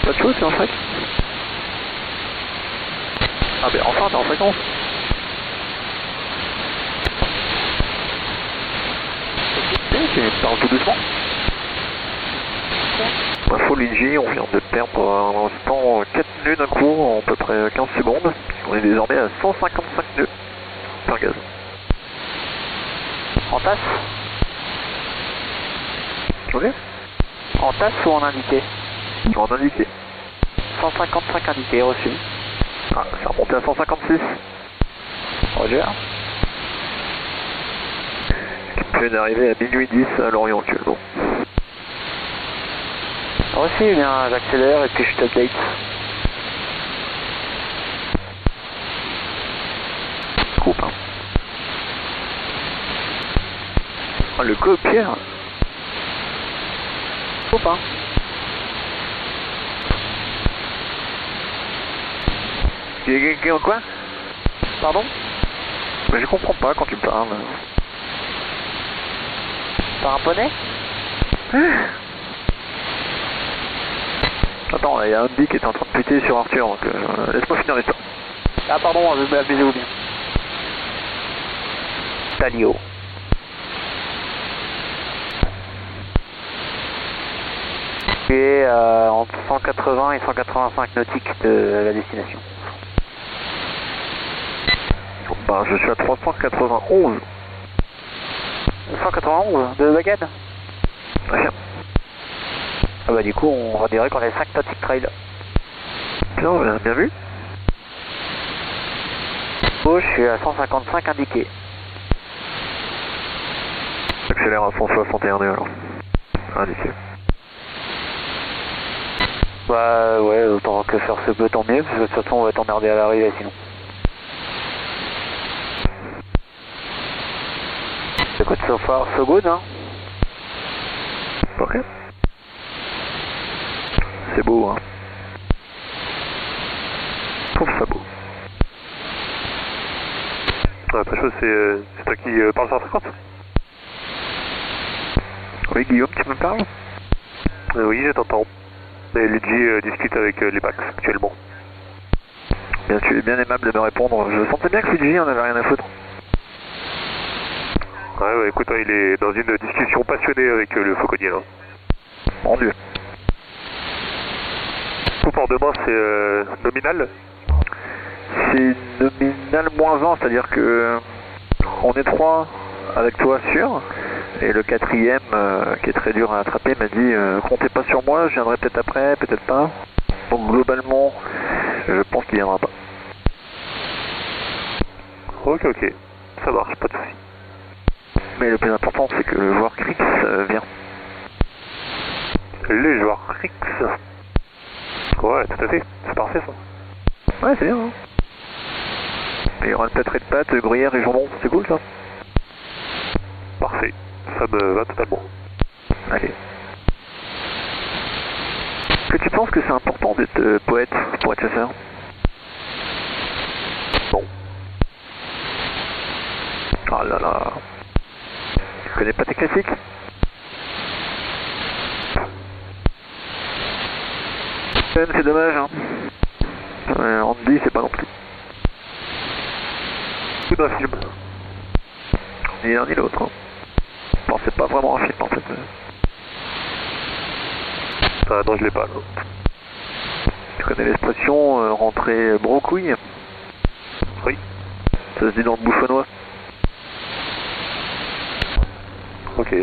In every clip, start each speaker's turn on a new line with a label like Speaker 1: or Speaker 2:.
Speaker 1: Pas de chose, c'est en fréquence. Ah ben enfin, t'es en fréquence. Tu parles tout doucement. Info Luigi, on vient de perdre pour l'instant 4 nœuds d'un coup en à peu près 15 secondes. On est désormais à 155 nœuds par gaz.
Speaker 2: En tasse?
Speaker 1: Ok.
Speaker 2: En tasse ou en indiqué?
Speaker 1: En indiqué.
Speaker 2: 155 indiqué, reçu.
Speaker 1: Ah, c'est remonté à 156.
Speaker 2: Roger.
Speaker 1: Je viens d'arriver à minuit 10 à Lorient actuellement.
Speaker 2: Reçu, bien, j'accélère et puis je t'update.
Speaker 1: Coupe, hein. Ah, le copière.
Speaker 2: Coupe, hein.
Speaker 1: Quoi?
Speaker 2: Pardon?
Speaker 1: Mais je comprends pas quand tu me parles.
Speaker 2: Par un poney?
Speaker 1: Attends, il y a un B qui est en train de péter sur Arthur, donc laisse-moi finir l'histoire.
Speaker 2: Ah pardon, je vais abuser ou bien. Talio. Tu es entre 180 et 185 nautiques de la destination.
Speaker 1: Bah, je suis à 391.
Speaker 2: 191 de Bagad?
Speaker 1: Ouais.
Speaker 2: Ah bah du coup on dirait qu'on est 5 nautiques trail.
Speaker 1: Bien, bien vu.
Speaker 2: Oh, je suis à 155 indiqué.
Speaker 1: Accélère à 161 nœuds alors. Indiqué.
Speaker 2: Bah ouais, autant que faire se peut tant mieux, parce que de toute façon on va t'emmerder à l'arrivée sinon. Ça coûte so far so good, hein.
Speaker 1: Ok. C'est beau, hein. Je trouve ça beau.
Speaker 3: Ah, pas chose, c'est toi qui parles sur 50?
Speaker 1: Oui, Guillaume, tu me parles?
Speaker 3: Oui, je t'entends. Et Luigi discute avec les Pax actuellement.
Speaker 1: Bien, tu es bien aimable de me répondre. Je sentais bien que Luigi en avait rien à foutre.
Speaker 3: Ouais, écoute, il est dans une discussion passionnée avec le fauconnier là.
Speaker 1: Mon Dieu.
Speaker 3: Coup pour demain, c'est nominal?
Speaker 1: C'est nominal -1, c'est-à-dire que on est 3 avec toi sûr, et le quatrième qui est très dur à attraper m'a dit comptez pas sur moi, je viendrai peut-être après, peut-être pas. Donc globalement, je pense qu'il viendra pas.
Speaker 3: Ok, ça marche, pas de soucis.
Speaker 1: Mais le plus important c'est que le joueur Crix vient.
Speaker 3: Les joueurs Crix. Ouais, tout à fait, c'est parfait ça.
Speaker 1: Ouais, c'est bien. Hein. Il y aura une pâterie de pâtes, gruyère et jambon, c'est cool ça.
Speaker 3: Parfait, ça me va totalement.
Speaker 1: Allez. Est-ce que tu penses que c'est important d'être poète pour être chasseur?
Speaker 3: Non.
Speaker 1: Oh là là. Tu connais pas tes classiques? C'est dommage, hein. Andy, c'est pas non plus.
Speaker 3: Tout d'un film.
Speaker 1: Ni l'un ni l'autre. Hein. Bon, c'est pas vraiment un film en fait.
Speaker 3: Ah non, je l'ai pas. Non.
Speaker 1: Tu connais l'expression rentrer brocouille?
Speaker 3: Oui.
Speaker 1: Ça se dit dans le bouffonnois.
Speaker 3: Ok.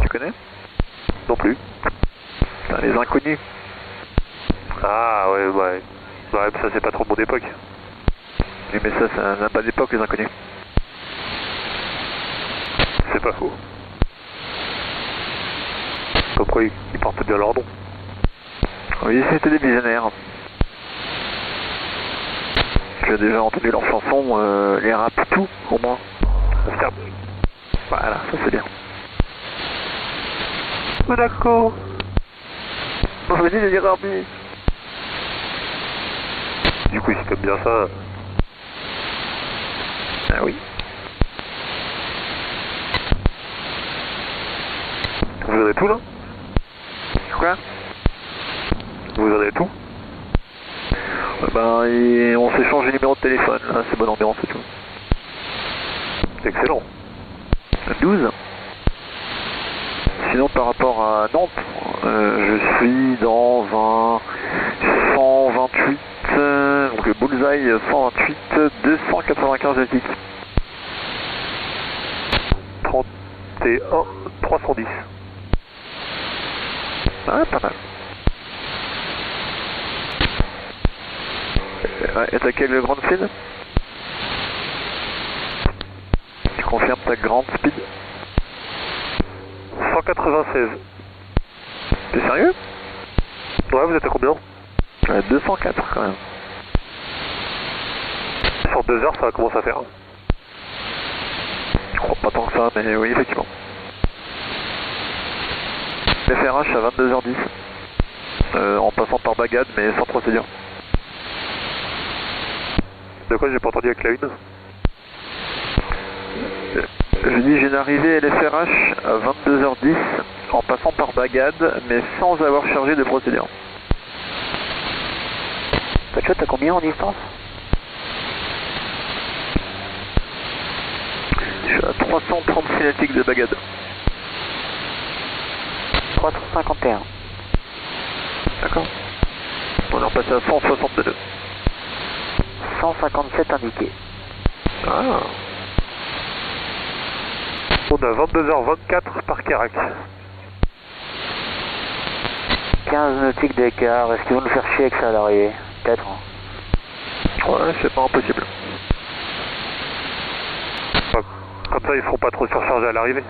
Speaker 1: Tu connais?
Speaker 3: Non plus.
Speaker 1: Putain, les inconnus.
Speaker 3: Ah ouais, ça c'est pas trop mon époque.
Speaker 1: Oui, mais ça n'a pas d'époque les inconnus.
Speaker 3: C'est pas faux. Comme quoi ils portent bien leur nom.
Speaker 1: Oui, c'était des visionnaires. Tu as déjà entendu leurs chansons, les rap tout, au moins. Voilà, ça c'est bien.
Speaker 3: Oh, d'accord.
Speaker 1: On m'a dit de dire Arby.
Speaker 3: Du coup, si t'aimes bien ça...
Speaker 1: Ah oui.
Speaker 3: Vous avez tout là?
Speaker 1: Quoi?
Speaker 3: Vous en êtes où?
Speaker 1: Ben, et on s'échange les numéros de téléphone, là, c'est bonne ambiance et tout.
Speaker 3: Excellent.
Speaker 1: 12. Sinon, par rapport à Nantes, je suis dans un 128, donc le bullseye 128, 295 nautiques.
Speaker 3: 31, 310.
Speaker 1: Ah, pas mal. Et t'as quelle grande speed? Tu confirmes ta grande speed?
Speaker 3: 196.
Speaker 1: T'es sérieux?
Speaker 3: Ouais, vous êtes à combien?
Speaker 1: 204 quand même.
Speaker 3: Sur 2 heures, ça commence à faire.
Speaker 1: Je crois pas tant que ça, mais oui, effectivement. FRH à 22h10. En passant par Bagad, mais sans procédure.
Speaker 3: De quoi j'ai pas entendu avec la une?
Speaker 1: Je dis j'ai une arrivée LFRH à 22h10 en passant par Bagad, mais sans avoir chargé de procédure.
Speaker 2: T'as combien en distance?
Speaker 1: Je suis à 336 nautiques de Bagad.
Speaker 2: 351.
Speaker 1: D'accord. On est repassé à 162.
Speaker 2: 157 indiqué.
Speaker 1: Ah.
Speaker 3: On a 22h24 par Carac.
Speaker 2: 15 nautiques d'écart. Est-ce qu'ils vont nous faire chier avec ça à l'arrivée? Peut-être. Hein.
Speaker 1: Ouais, c'est pas impossible.
Speaker 3: Comme ça, ils seront pas trop surchargés à l'arrivée.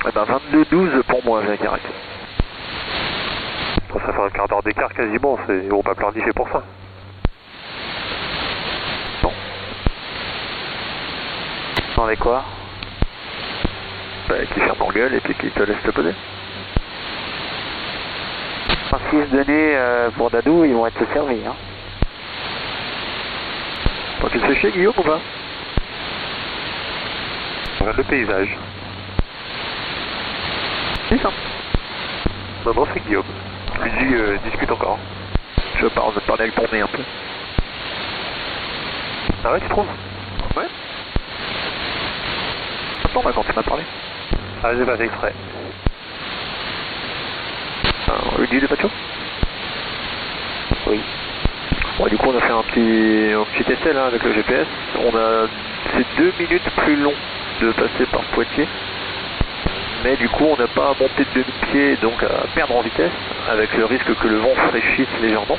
Speaker 1: Eh ben 22-12 pour moi, avec Carac.
Speaker 3: Ça fait un quart d'heure d'écart quasiment, on va pas planifier pour ça.
Speaker 1: Non.
Speaker 2: Dans les quoi?
Speaker 1: Bah, qui ferme en gueule et puis qui te laisse te poser.
Speaker 2: En 6 données pour Dadou, ils vont être servis. Hein.
Speaker 1: Toi, tu te fais chier, Guillaume, ou pas?
Speaker 3: On regarde le paysage.
Speaker 1: Si, ça.
Speaker 3: Non, c'est Guillaume. Lui discute encore.
Speaker 1: Je parle avec ton nez un peu.
Speaker 3: Ah ouais, tu trouves?
Speaker 1: Ouais. Attends, bah, quand tu m'as parlé.
Speaker 3: Ah, j'ai pas fait exprès.
Speaker 1: Rudy de Pacho?
Speaker 2: Oui.
Speaker 1: Bon, du coup, on a fait un petit essai là avec le GPS. C'est 2 minutes plus long de passer par Poitiers. Mais du coup, on n'a pas à monter de demi-pied, donc à perdre en vitesse, avec le risque que le vent fraîchisse légèrement.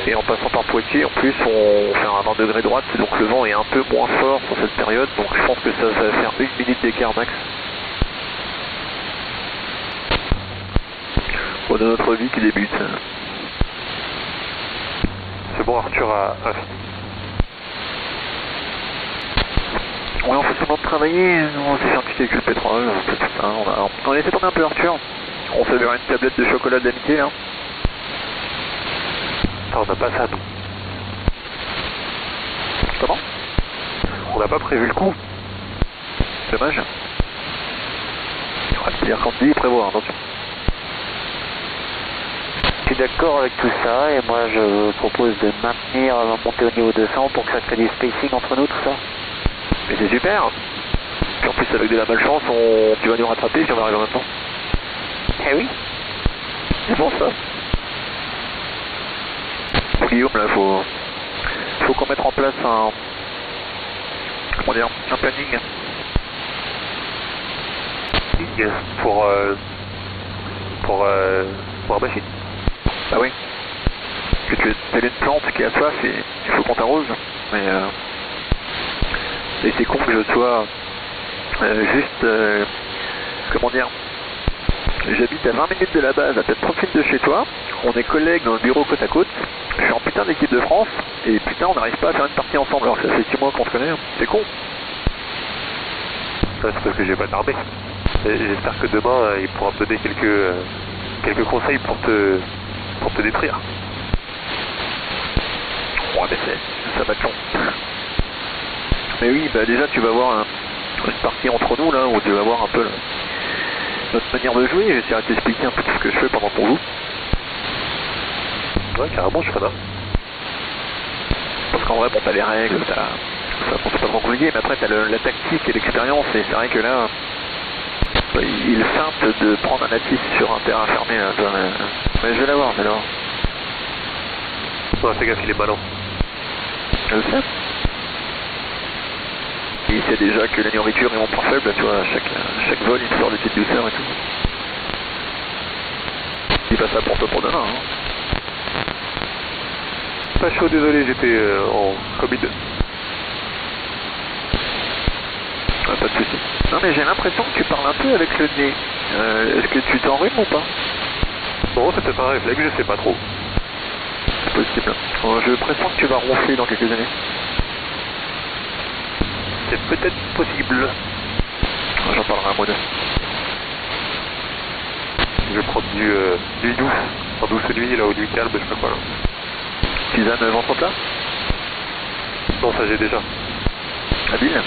Speaker 1: Et en passant par Poitiers, en plus, on fait un 20 degrés droite, donc le vent est un peu moins fort sur cette période, donc je pense que ça va faire 1 minute d'écart max. Bon, de notre vie qui débute.
Speaker 3: C'est bon, Arthur a fini.
Speaker 1: Ouais, on fait seulement de travailler, on s'est fait un petit calcul pétrole, tout ça. On a laissé tomber un peu Arthur. On s'est vers une tablette de chocolat d'amitié là.
Speaker 3: Ah, on n'a pas ça, nous.
Speaker 1: Comment?
Speaker 3: On n'a pas prévu le coup.
Speaker 1: Dommage. Ouais, c'est-à-dire quand tu dis prévoir, attention.
Speaker 2: Je suis d'accord avec tout ça et moi je propose de maintenir la montée au niveau 200 pour que ça crée du spacing entre nous, tout ça.
Speaker 1: Mais c'est super. Puis en plus avec de la malchance, tu vas nous rattraper puis on va arriver en même temps.
Speaker 2: Eh oui.
Speaker 1: C'est bon ça. Bon, Guillaume, là, faut qu'on mette en place un planning.
Speaker 3: Pour la machine.
Speaker 1: Ah oui. Que tu as une plante qui a soif et il faut qu'on t'arrose. Mais et c'est con que je sois juste, comment dire, j'habite à 20 minutes de la base, à peut-être 30 minutes de chez toi, on est collègues dans le bureau côte à côte, je suis en putain d'équipe de France, et putain on n'arrive pas à faire une partie ensemble, alors que ça fait 6 mois qu'on se connaît, hein. C'est con.
Speaker 3: Ça c'est parce que j'ai pas d'armée. J'espère que demain il pourra me donner quelques conseils pour te détruire.
Speaker 1: Ouais mais ça va être long. Mais oui, bah déjà tu vas voir une partie entre nous là, où tu vas voir un peu notre manière de jouer, j'essaierai de t'expliquer un peu tout ce que je fais pendant qu'on joue.
Speaker 3: Ouais, carrément, je freine.
Speaker 1: Parce qu'en vrai, bon, t'as les règles, ça c'est pas trop compliqué, mais après t'as la tactique et l'expérience, et c'est vrai que là, il feinte de prendre un natif sur un terrain fermé, là, mais je vais l'avoir,
Speaker 3: Ouais, fais gaffe, il est malin.
Speaker 1: Je le sais. Il sait déjà que la nourriture est mon point faible, tu vois, à chaque vol, il sort des petites douceurs et tout. Il passe ça pour toi pour demain, hein.
Speaker 3: Pas chaud, désolé, j'étais en Covid.
Speaker 1: Ah, pas de soucis. Non mais j'ai l'impression que tu parles un peu avec le nez. Est-ce que tu t'enrhumes ou pas?
Speaker 3: Bon, c'est peut-être un réflexe, je sais pas trop.
Speaker 1: C'est possible. Je pressens que tu vas ronfler dans quelques années.
Speaker 3: C'est peut-être possible.
Speaker 1: J'en parlerai un mot de.
Speaker 3: Je vais prendre du nuit douce, en douce nuit, là, ou nuit calme, je sais pas quoi, là.
Speaker 1: Tisane ventre plat?
Speaker 3: Non, ça j'ai déjà.
Speaker 1: Habile.